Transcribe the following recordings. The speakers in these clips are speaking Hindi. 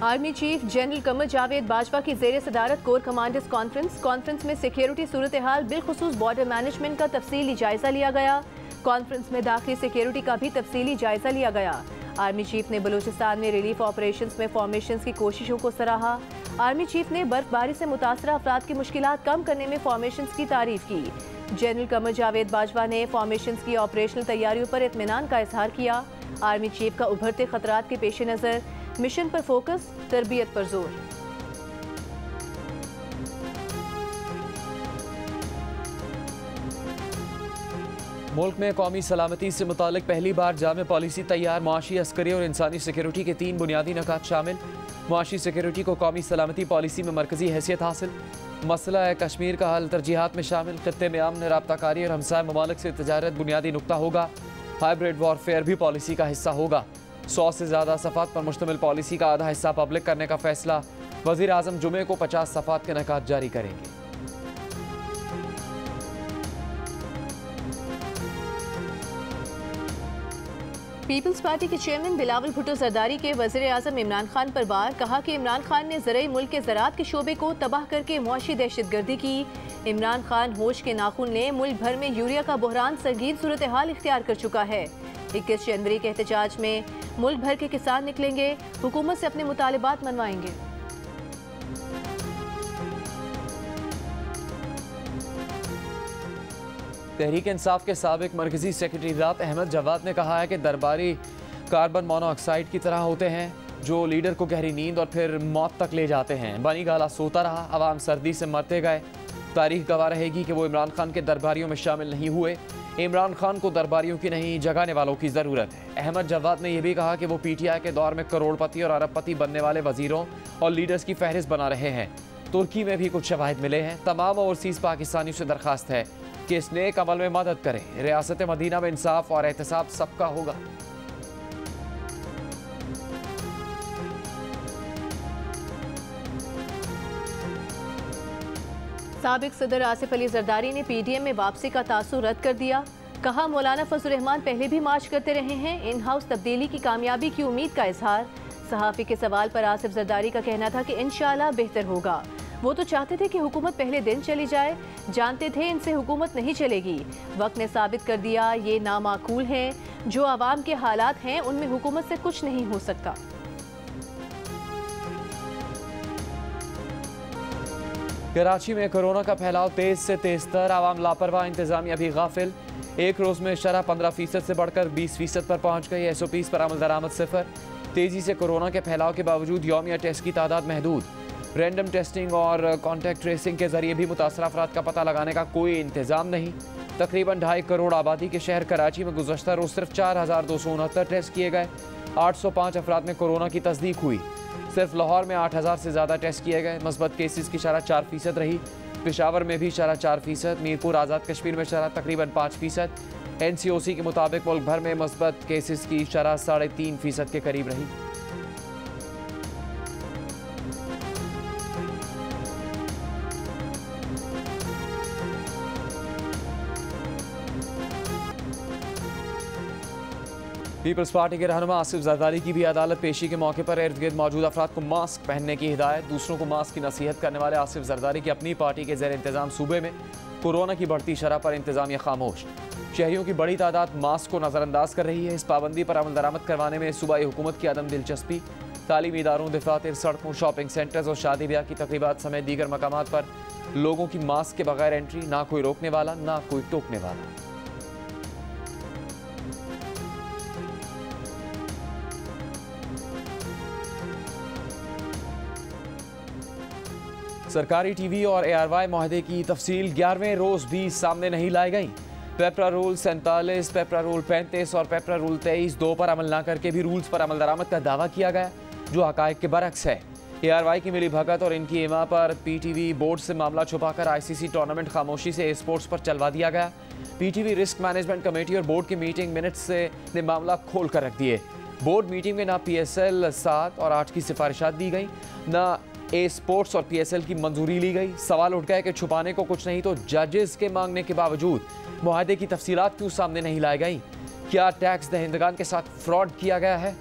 Army chief general Qamar Javed Bajwa की ज़ेर सदारत कोर कमांडर्स कॉन्फ्रेंस में सिक्योरिटी सूरत हाल बिलखुसूस बॉर्डर मैनेजमेंट का तफसीली जायजा लिया गया। कॉन्फ्रेंस में दाखिली सिक्योरिटी का भी तफसीली जायजा लिया गया। आर्मी चीफ ने बलूचिस्तान में रिलीफ ऑपरेशंस में फॉर्मेशंस की कोशिशों को सराहा। आर्मी चीफ ने बर्फबारी से मुतासरा अफराद की मुश्किलात कम करने में फॉर्मेशंस की तारीफ की। जनरल कमर जावेद बाजवा ने फॉर्मेशंस की ऑपरेशनल तैयारियों पर इत्मीनान का इजहार किया। आर्मी चीफ का उभरते खतरात के पेश नज़र मिशन पर फोकस, तरबियत पर जोर। मुल्क में कौमी सलामती से मुतालिक पहली बार जामे पॉलिसी तैयार। मुआशी, अस्करी और इंसानी सिक्योरिटी के 3 बुनियादी नकात शामिल। मुआशी सिक्योरिटी को कौमी सलामती पॉलिसी में मरकजी हैसियत हासिल। मसला कश्मीर का हल तरजीहात में शामिल। खत्ते में अमन, राब्ताकारी और हमसाय ममालिक से तजारत बुनियादी नुक्ता होगा। हाइब्रिड वॉरफेयर भी पॉलिसी का हिस्सा होगा। 100 से ज़्यादा सफ़ात पर मुश्तमिल पॉलिसी का आधा हिस्सा पब्लिक करने का फैसला। वज़ीर आज़म जुमे को 50 सफ़ात के नकात जारी करेंगे। पीपल्स पार्टी के चेयरमैन बिलावल भुट्टो जरदारी के वज़ीर आज़म इमरान खान पर बार कहा कि इमरान खान ने ज़राई मुल्क के ज़राअत के शोबे को तबाह करके मुआशी दहशतगर्दी की। इमरान खान होश के नाखून ने मुल्क भर में यूरिया का बहरान संगीन सूरत हाल इख्तियार कर चुका है। 21 जनवरी के एहतजाज में मुल्क भर के किसान निकलेंगे, हुकूमत से अपने मुतालिबात मनवाएंगे। तहरीक इंसाफ के साबिक मरकजी सेक्रेटरी रात अहमद जवाद ने कहा है कि दरबारी कार्बन मोनोऑक्साइड की तरह होते हैं जो लीडर को गहरी नींद और फिर मौत तक ले जाते हैं। बनी गाला सोता रहा, अवाम सर्दी से मरते गए। तारीख गवाह रहेगी कि वो इमरान खान के दरबारियों में शामिल नहीं हुए। इमरान खान को दरबारियों की नहीं, जगाने वालों की ज़रूरत है। अहमद जवाद ने यह भी कहा कि वो PTI के दौर में करोड़पति और अरबपति बनने वाले वजीरों और लीडर्स की फहरिस्त बना रहे हैं। तुर्की में भी कुछ शवाहिद मिले हैं। तमाम ओवरसीज़ पाकिस्तानियों से दरख्वास्त है कि इस नेक अमल में मदद करें। रियासत मदीना में इंसाफ और एहतसाब सबका होगा। साबिक सदर आसिफ अली जरदारी ने PDM में वापसी का तासुर रद्द कर दिया। कहा मौलाना फजल रहमान पहले भी मार्च करते रहे हैं। इन हाउस तब्दीली की कामयाबी की उम्मीद का इजहार। सहाफ़ी के सवाल पर आसिफ जरदारी का कहना था कि इंशाअल्लाह बेहतर होगा। वो तो चाहते थे कि हुकूमत पहले दिन चली जाए, जानते थे इनसे हुकूमत नहीं चलेगी। वक्त ने साबित कर दिया ये नामाकूल हैं। जो आवाम के हालात हैं उनमें हुकूमत से कुछ नहीं हो सकता। कराची में कोरोना का फैलाव तेज से तेज तर। आवाम लापरवाह, इंतजामिया भी गाफिल। एक रोज़ में शरह 15% से बढ़कर 20% पर पहुँच गई। SOPs पर अमल दरामद 0। तेज़ी से कोरोना के फैलाव के बावजूद यौमिया टेस्ट की तादाद महदूद। रैंडम टेस्टिंग और कॉन्टैक्ट ट्रेसिंग के जरिए भी मुतासरा अफराद का पता लगाने का कोई इंतज़ाम नहीं। तकरीबन 2.5 करोड़ आबादी के शहर कराची में गुज़श्ता रोज़ सिर्फ 4269 टेस्ट किए गए। 805 अफराद में कोरोना की तस्दीक हुई। सिर्फ लाहौर में 8000 से ज़्यादा टेस्ट किए गए। मस्बत केसेस की शरह 4% रही। पेशावर में भी शरह 4%। मीरपुर आज़ाद कश्मीर में शरह तकरीबन 5%। NCOC के मुताबिक मुल्क भर में मस्बत केसेस की शरह 3.5% के करीब रही। पीपल्स पार्टी के रहनुमा आसिफ जरदारी की भी अदालत पेशी के मौके पर इर्द गिर्द मौजूद अफराद को मास्क पहनने की हिदायत। दूसरों को मास्क की नसीहत करने वाले आसिफ जरदारी की अपनी पार्टी के ज़ेर इंतज़ाम सूबे में कोरोना की बढ़ती शरह पर इंतजामिया खामोश। शहरियों की बड़ी तादाद मास्क को नज़रअंदाज कर रही है। इस पाबंदी पर अमल दरामद करवाने में सूबाई हुकूमत की अदम दिलचस्पी। तालीमी इदारों, दफातर, सड़कों, शॉपिंग सेंटर्स और शादी ब्याह की तकरीबात समेत दीगर मकामात पर लोगों की मास्क के बगैर एंट्री। ना कोई रोकने वाला, ना कोई टोकने वाला। सरकारी TV और ARY माहदे की तफसील 11वें रोज़ भी सामने नहीं लाई गई। पेपरा रूल 47, पेपरा रूल 35 और पेपरा रूल 23(2) पर अमल न करके भी रूल्स पर अमल दरामद का दावा किया गया, जो हक़ाइक़ के बरक्स है। ARY की मिली भगत और इनकी इमा पर PTV बोर्ड से मामला छुपाकर ICC टूर्नामेंट खामोशी से स्पोर्ट्स पर चलवा दिया गया। PTV रिस्क मैनेजमेंट कमेटी और बोर्ड के मीटिंग मिनट्स से ने मामला खोल कर रख दिए। बोर्ड मीटिंग में ना PSL 7 और 8 की सिफारिशात दी गई, ना स्पोर्ट्स और PSL की मंजूरी ली गई। सवाल उठ गया कि छुपाने को कुछ नहीं तो जजेस के मांगने के बावजूद मुआहदे की तफसीलात क्यों सामने नहीं लाई गई? क्या टैक्स दहिंदगान के साथ फ्रॉड किया गया है?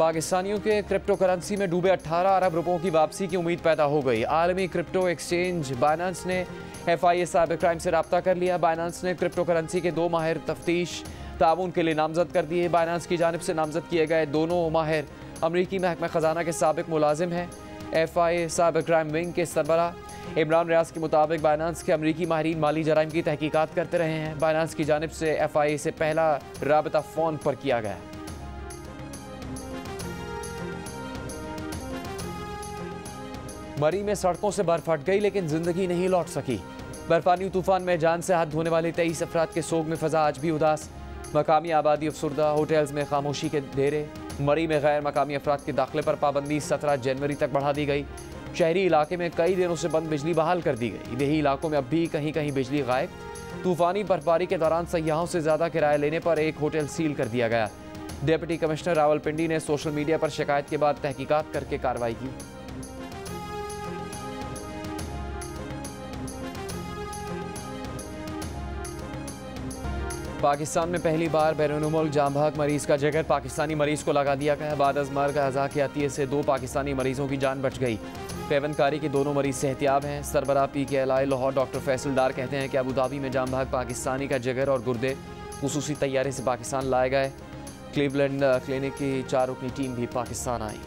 पाकिस्तानियों के क्रिप्टो करेंसी में डूबे 18 अरब रुपयों की वापसी की उम्मीद पैदा हो गई। आलमी क्रिप्टो एक्सचेंज बाइनेंस ने FIA साइबर क्राइम से रब्ता कर लिया। बाइनेंस ने क्रिप्टो करेंसी के 2 माहिर तफ्तीश ताउन के लिए नामजद कर दिए। बाइनेंस की जानिब से नामजद किए गए दोनों माहिर अमरीकी महकमा खजाना के साबिक मुलाजिम हैं। FIA साइबर क्राइम विंग के सरबरा इमरान रियाज के मुताबिक बाइनेंस के अमरीकी माहिरीन माली जराइम की तहकीकात करते रहे हैं। बाइनेंस की जानिब से FIA से पहला राबता फ़ोन पर किया गया। मरी में सड़कों से बर्फ हट गई लेकिन जिंदगी नहीं लौट सकी। बर्फानी तूफान में जान से हाथ धोने वाले 23 अफराद के सोग में फजा आज भी उदास। मकामी आबादी अफसुर्दा, होटल्स में खामोशी के डेरे। मरी में गैर मकामी अफराद के दाखिले पर पाबंदी 17 जनवरी तक बढ़ा दी गई। शहरी इलाके में कई दिनों से बंद बिजली बहाल कर दी गई। देही इलाकों में अब भी कहीं कहीं बिजली गायब। तूफानी बर्फबारी के दौरान सयाहों से ज़्यादा किराया लेने पर एक होटल सील कर दिया गया। डिप्टी कमिश्नर रावलपिंडी ने सोशल मीडिया पर शिकायत के बाद तहकीकात करके कार्रवाई की। पाकिस्तान में पहली बार बैरून मुल्क जाम बहक मरीज का जिगर पाकिस्तानी मरीज को लगा दिया गया। बाद अज़ मर्ग अज़ा के अतिये से 2 पाकिस्तानी मरीजों की जान बच गई। पेवनकारी के दोनों मरीज सेहतियाब हैं। सरबराह PKLI लाहौर डॉक्टर फैसल डार कहते हैं कि अबू धाबी में जाम बहक पाकिस्तानी का जिगर और गुर्दे खुसूसी तैयारी से पाकिस्तान लाए गए। क्लीवलैंड क्लिनिक की 4 रुकनी टीम भी पाकिस्तान आई।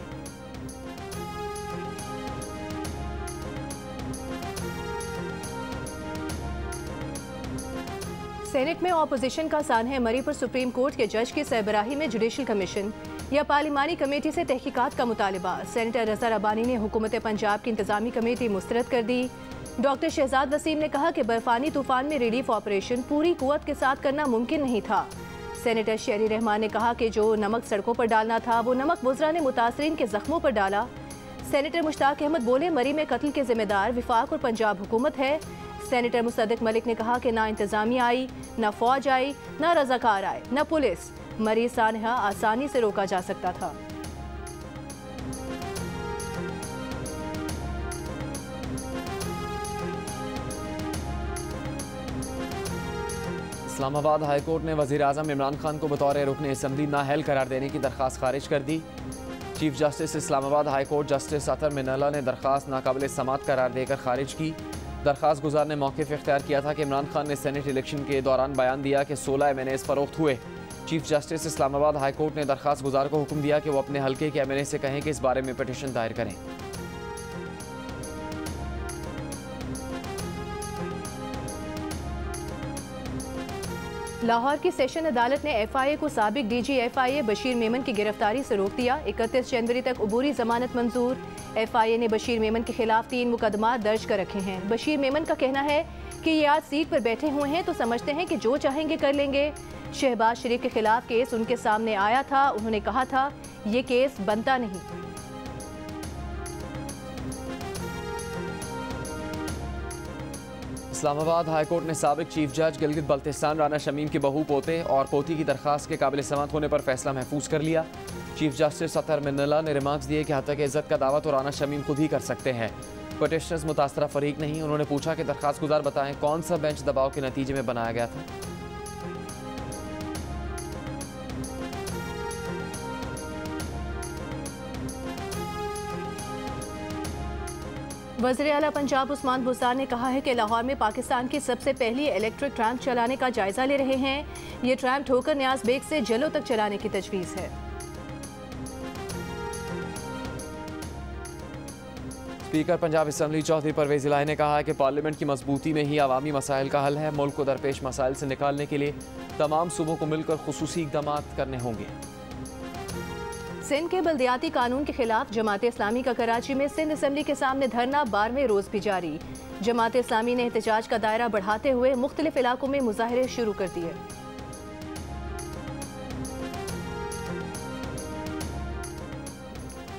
सेनेट में ऑपोजिशन का सानह मरी पर सुप्रीम कोर्ट के जज की सरबराही में जुडिशल कमीशन या पार्लिमानी कमेटी से तहकीकात का मुतालिबा। सेनेटर रज़ा रब्बानी ने हुकूमत पंजाब की इंतजामी कमेटी मुस्तरद कर दी। डॉक्टर शहजाद वसीम ने कहा कि बर्फानी तूफान में रिलीफ ऑपरेशन पूरी कुव्वत के साथ करना मुमकिन नहीं था। सेनेटर शेरी रहमान ने कहा कि जो नमक सड़कों पर डालना था वो नमक वज़रा ने मुतासरीन के जख्मों पर डाला। सेनेटर मुश्ताक अहमद बोले मरी में कत्ल के जिम्मेदार विफाक और पंजाब हुकूमत है। सेनेटर मुसद्दिक मलिक ने कहा कि ना इंतजामिया आई, ना फौज आई, ना रजाकार आए, ना पुलिस। मरी सानहा आसानी से रोका जा सकता था। इस्लामाबाद हाईकोर्ट ने वज़ीर आज़म इमरान खान को बतौर रुकन असम्बली नाअहल करार देने की दरख्वास्त खारिज कर दी। Chief justice Islamabad high court justice Athar Minallah ने दरख्वास्त नाकाबिल समात करार देकर खारिज की। दरख्वास्त गुजार ने मौक़िफ़ इख्तियार किया था कि इमरान खान ने सेनेट इलेक्शन के दौरान बयान दिया कि 16 MNAs फ़रोख्त हुए। चीफ जस्टिस इस्लामाबाद हाईकोर्ट ने दरख्वास्त गुजार को हुक्म दिया कि वो अपने हल्के के MNA से कहें कि इस बारे में पिटीशन दायर करें। लाहौर की सेशन अदालत ने FIA को साबिक DG FIA बशीर मेमन की गिरफ्तारी से रोक दिया। 31 जनवरी तक अबूरी जमानत मंजूर। FIA ने बशीर मेमन के खिलाफ 3 मुकदमा दर्ज कर रखे हैं। बशीर मेमन का कहना है कि ये आज सीट पर बैठे हुए हैं तो समझते हैं कि जो चाहेंगे कर लेंगे। शहबाज शरीफ के खिलाफ केस उनके सामने आया था। उन्होंने कहा था ये केस बनता नहीं। इस्लामाबाद हाईकोर्ट ने साबिक चीफ जज गिलगित बल्तिस्तान राना शमीम के बहू पोते और पोती की दरख्वास्त के काबिल समात होने पर फैसला महफूज कर लिया। चीफ जस्टिस अतर मिनल्ला ने रिमार्क्स दिए कि हत्या के इज्जत का दावा तो राना शमीम खुद ही कर सकते हैं। पिटिशनर्स मुतासरा फरीक नहीं। उन्होंने पूछा कि दरख्वास्त गुजार बताएं कौन सा बेंच दबाव के नतीजे में बनाया गया था। वज़ीर आला पंजाब उस्मान बुज़दार ने कहा है कि लाहौर में पाकिस्तान की सबसे पहली इलेक्ट्रिक ट्रैम चलाने का जायजा ले रहे हैं। ये ट्रैम ठोकर न्याज बेग से जलो तक चलाने की तजवीज़ है। स्पीकर पंजाब असम्बली चौधरी परवेज़ इलाही ने कहा है कि पार्लियामेंट की मजबूती में ही अवामी मसाइल का हल है। मुल्क को दरपेश मसाइल से निकालने के लिए तमाम सूबों को मिलकर खुसूसी इक़दाम करने होंगे। सिंध के बल्दियाती कानून के खिलाफ जमात इस्लामी का कराची में सिंध असम्बली के सामने धरना 12वें रोज भी जारी। जमात इस्लामी ने एहतजाज का दायरा बढ़ाते हुए मुख्तलिफ इलाकों में मुजाहरे शुरू कर दिए।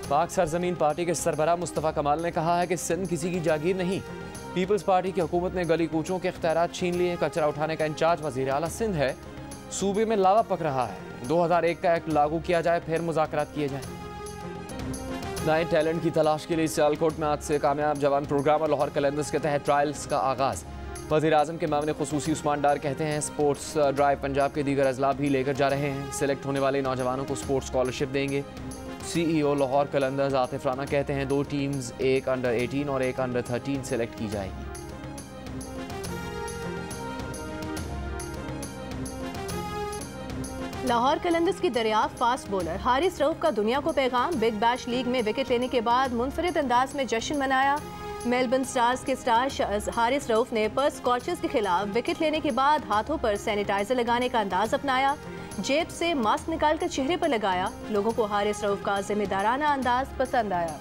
पाक सरजमीन पार्टी के सरबराह मुस्तफ़ा कमाल ने कहा है कि सिंध किसी की जागीर नहीं। पीपल्स पार्टी की हुकूमत ने गली कूचों के इख्तियारात छीन लिए। कचरा उठाने का इंचार्ज वज़ीर आला सिंध है। सूबे में लावा पक रहा है। 2001 का एक्ट लागू किया जाए, फिर मुज़ाकरात किए जाएं। नए टैलेंट की तलाश के लिए सियालकोट में आज से कामयाब जवान प्रोग्राम और लाहौर कैलेंडर्स के तहत ट्रायल्स का आगाज़। वज़ीर-ए-आज़म के मामले खुसूसी उस्मान डार कहते हैं स्पोर्ट्स ड्राइव पंजाब के दीगर अजला भी लेकर जा रहे हैं। सिलेक्ट होने वाले नौजवानों को स्पोर्ट्स स्कॉलरशिप देंगे। CEO लाहौर कलंदर्स आतिफ राना कहते हैं 2 टीम्स, एक अंडर 18 और एक अंडर 13 सिलेक्ट की जाएगी। लाहौर कलंदर्स की दरियाफ्त फास्ट बॉलर हारिस रऊफ का दुनिया को पैगाम। बिग बैश लीग में विकेट लेने के बाद मुनफरिद अंदाज में जश्न मनाया। मेलबर्न स्टार्स के स्टार हारिस रऊफ ने पर्थ स्कॉचर्स के खिलाफ विकेट लेने के बाद हाथों पर सैनिटाइजर लगाने का अंदाज अपनाया। जेब से मास्क निकालकर चेहरे पर लगाया। लोगों को हारिस रऊफ का जिम्मेदाराना अंदाज पसंद आया।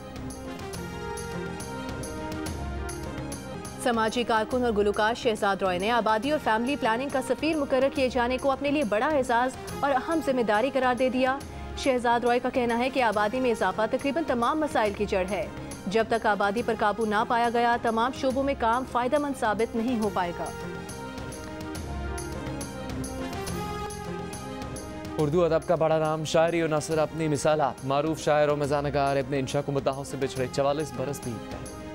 समाजी कारकुन और गुलकार शहजाद रॉय ने आबादी और फैमिली प्लानिंग का सफीर मुकर्रर किए जाने को अपने लिए बड़ा एजाज और अहम जिम्मेदारी करार दे दिया। शहजाद रॉय का कहना है कि आबादी में इजाफा तकरीबन तमाम मसाइल की जड़ है। जब तक आबादी पर काबू ना पाया गया तमाम शोबों में काम फायदेमंद साबित नहीं हो पाएगा। उर्दू अदब का बड़ा नाम, शायरी और नसर अपनी मिसालात। मारूफ शायर और मज़ाहनगार इब्न इंशा को मुद्दाहों से बिछड़े 44 बरस बीत गए।